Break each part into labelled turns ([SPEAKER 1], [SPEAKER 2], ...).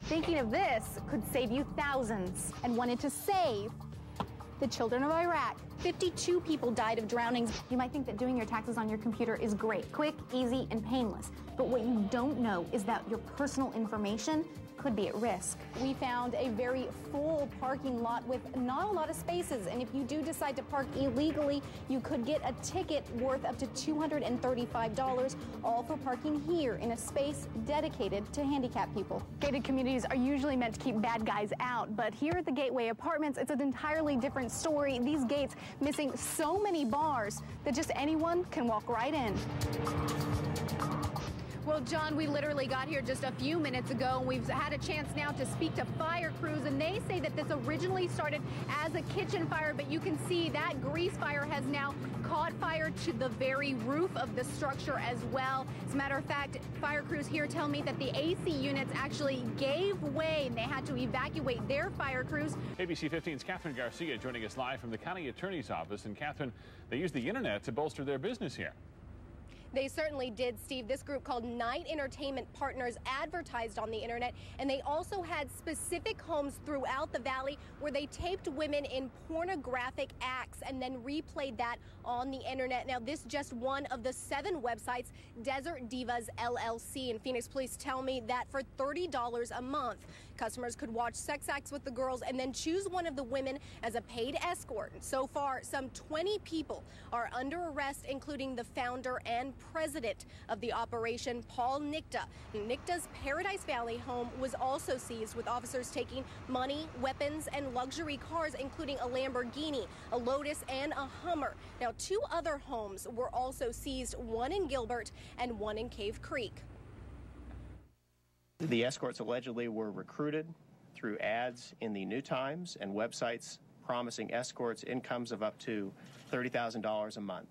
[SPEAKER 1] Thinking of this could save you thousands. And wanted to save the children of Iraq. 52 people died of drownings. You might think that doing your taxes on your computer is great, quick, easy, and painless. But what you don't know is that your personal information could be at risk. We found a very full parking lot with not a lot of spaces, and if you do decide to park illegally, you could get a ticket worth up to $235, all for parking here in a space dedicated to handicapped people. Gated communities are usually meant to keep bad guys out, but here at the Gateway Apartments, it's an entirely different story. These gates missing so many bars that just anyone can walk right in. Well, John, we literally got here just a few minutes ago, and we've had a chance now to speak to fire crews, and they say that this originally started as a kitchen fire, but you can see that grease fire has now caught fire to the very roof of the structure as well. As a matter of fact, fire crews here tell me that the AC units actually gave way, and they had to evacuate their fire crews.
[SPEAKER 2] ABC 15's Kathryn Garcia joining us live from the county attorney's office. And Kathryn, they use the internet to bolster their business here.
[SPEAKER 3] They certainly did, Steve. This group called Night Entertainment Partners advertised on the internet, and they also had specific homes throughout the valley where they taped women in pornographic acts and then replayed that on the internet. Now, this is just one of the 7 websites, Desert Divas LLC, and Phoenix police tell me that for $30 a month, customers could watch sex acts with the girls and then choose one of the women as a paid escort. So far, some 20 people are under arrest, including the founder and president of the operation, Paul Nickta. Nickta's Paradise Valley home was also seized, with officers taking money, weapons, and luxury cars, including a Lamborghini, a Lotus, and a Hummer. Now, 2 other homes were also seized, one in Gilbert and one in Cave Creek.
[SPEAKER 4] The escorts allegedly were recruited through ads in the New Times and websites promising escorts incomes of up to $30,000 a month.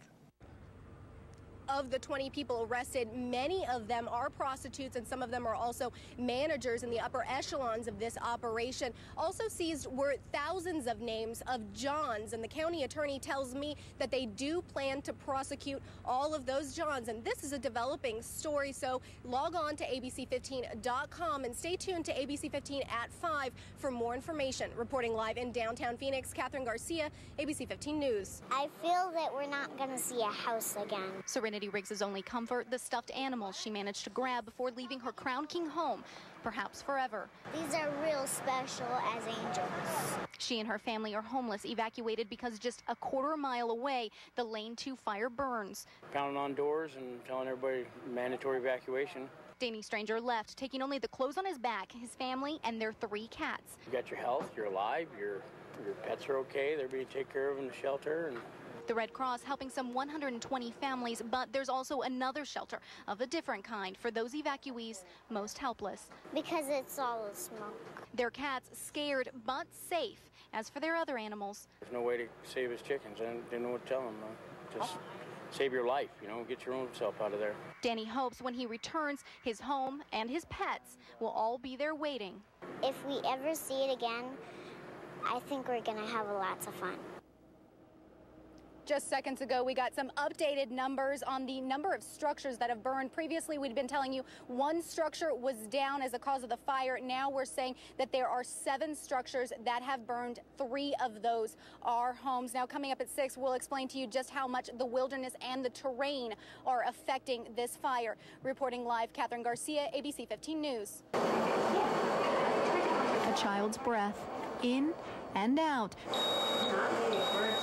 [SPEAKER 3] Of the 20 people arrested, many of them are prostitutes, and some of them are also managers in the upper echelons of this operation. Also seized were thousands of names of Johns, and the county attorney tells me that they do plan to prosecute all of those Johns. And this is a developing story, so log on to abc15.com and stay tuned to ABC 15 at 5 for more information. Reporting live in downtown Phoenix, Kathryn Garcia, ABC 15 News.
[SPEAKER 5] I feel that we're not going to see a house again.
[SPEAKER 1] Serenity Riggs' only comfort, the stuffed animals she managed to grab before leaving her Crown King home, perhaps forever.
[SPEAKER 5] These are real special as angels.
[SPEAKER 1] She and her family are homeless, evacuated because just a quarter mile away, the Lane 2 fire burns.
[SPEAKER 6] Pounding on doors and telling everybody mandatory evacuation.
[SPEAKER 1] Danny Stranger left, taking only the clothes on his back, his family, and their 3 cats.
[SPEAKER 6] You got your health, you're alive, your pets are okay, they're being taken care of in the shelter. And
[SPEAKER 1] the Red Cross helping some 120 families, but there's also another shelter of a different kind for those evacuees most helpless.
[SPEAKER 5] Because it's all smoke.
[SPEAKER 1] Their cats scared but safe. As for their other animals,
[SPEAKER 6] there's no way to save his chickens. I didn't know what to tell them. Just save your life, get your own self out of there.
[SPEAKER 1] Danny hopes when he returns, his home and his pets will all be there waiting.
[SPEAKER 5] If we ever see it again, I think we're going to have lots of fun.
[SPEAKER 3] Just seconds ago, we got some updated numbers on the number of structures that have burned. Previously, we'd been telling you 1 structure was down as a cause of the fire. Now we're saying that there are 7 structures that have burned. 3 of those are homes. Now, coming up at 6, we'll explain to you just how much the wilderness and the terrain are affecting this fire. Reporting live, Kathryn Garcia, ABC 15 News. A child's breath, in and out.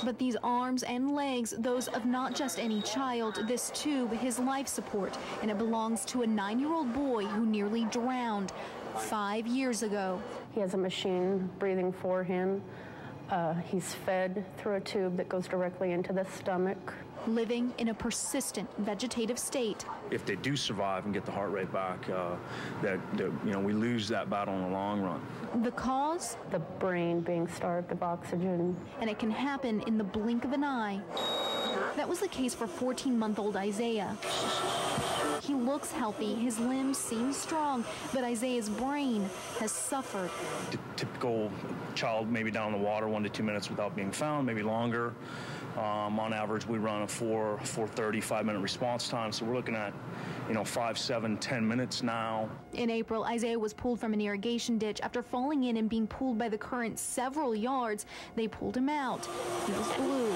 [SPEAKER 3] But these arms and legs, those of not just any child, this tube, his life support, and it belongs to a 9-year-old boy who nearly drowned 5 years ago.
[SPEAKER 7] He has a machine breathing for him. He's fed through a tube that goes directly into the stomach.
[SPEAKER 1] Living in a persistent vegetative state.
[SPEAKER 8] If they do survive and get the heart rate back, we lose that battle in the long run.
[SPEAKER 1] The cause?
[SPEAKER 7] The brain being starved of oxygen.
[SPEAKER 1] And it can happen in the blink of an eye. That was the case for 14-month-old Isaiah. He looks healthy, his limbs seem strong, but Isaiah's brain has suffered.
[SPEAKER 8] The typical child maybe down in the water 1 to 2 minutes without being found, maybe longer. On average, we run a 4:30, 5-minute response time. So we're looking at, 5, 7, 10 minutes now.
[SPEAKER 1] In April, Isaiah was pulled from an irrigation ditch after falling in and being pulled by the current several yards. They pulled him out. He was blue.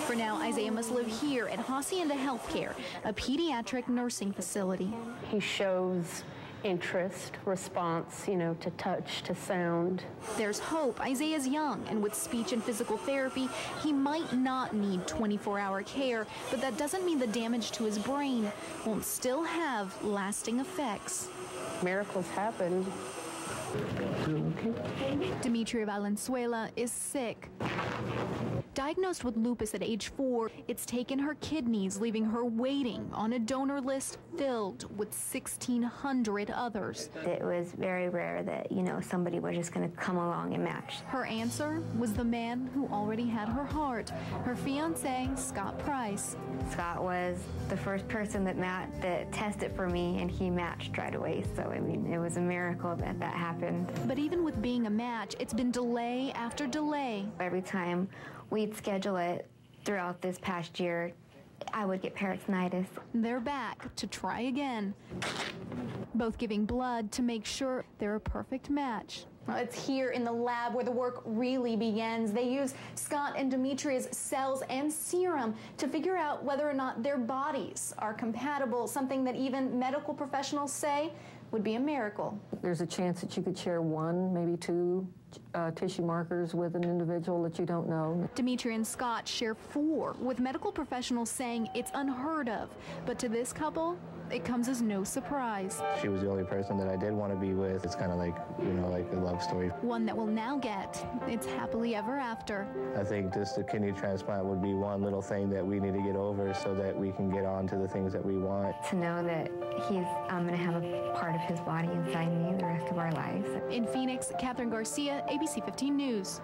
[SPEAKER 1] For now, Isaiah must live here at Hacienda Healthcare, a pediatric nursing facility.
[SPEAKER 7] He shows interest, response, to touch, to sound.
[SPEAKER 1] There's hope. Isaiah's young, and with speech and physical therapy, he might not need 24-hour care, but that doesn't mean the damage to his brain won't still have lasting effects.
[SPEAKER 7] Miracles happen. Okay.
[SPEAKER 1] Demetria Valenzuela is sick. Diagnosed with lupus at age 4, it's taken her kidneys, leaving her waiting on a donor list filled with 1,600 others.
[SPEAKER 9] It was very rare that, somebody was just going to come along and match.
[SPEAKER 1] Her answer was the man who already had her heart, her fiancé, Scott Price.
[SPEAKER 9] Scott was the first person that tested for me, and he matched right away. So, it was a miracle that happened.
[SPEAKER 1] But even with being a match, it's been delay after delay.
[SPEAKER 9] Every time we'd schedule it throughout this past year, I would get peritonitis.
[SPEAKER 1] They're back to try again, both giving blood to make sure they're a perfect match. It's here in the lab where the work really begins. They use Scott and Demetria's cells and serum to figure out whether or not their bodies are compatible, something that even medical professionals say would be a miracle.
[SPEAKER 10] There's a chance that you could share 1, maybe 2 tissue markers with an individual that you don't know.
[SPEAKER 1] Demetria and Scott share 4, with medical professionals saying it's unheard of. But to this couple, it comes as no surprise.
[SPEAKER 11] She was the only person that I did want to be with. It's kind of like, like a love story.
[SPEAKER 1] One that will now get its happily ever after.
[SPEAKER 11] I think just a kidney transplant would be one little thing that we need to get over so that we can get on to the things that we want.
[SPEAKER 9] To know that I'm going to have a part of his body inside me the rest of our lives.
[SPEAKER 1] In Phoenix, Kathryn Garcia, ABC 15 News.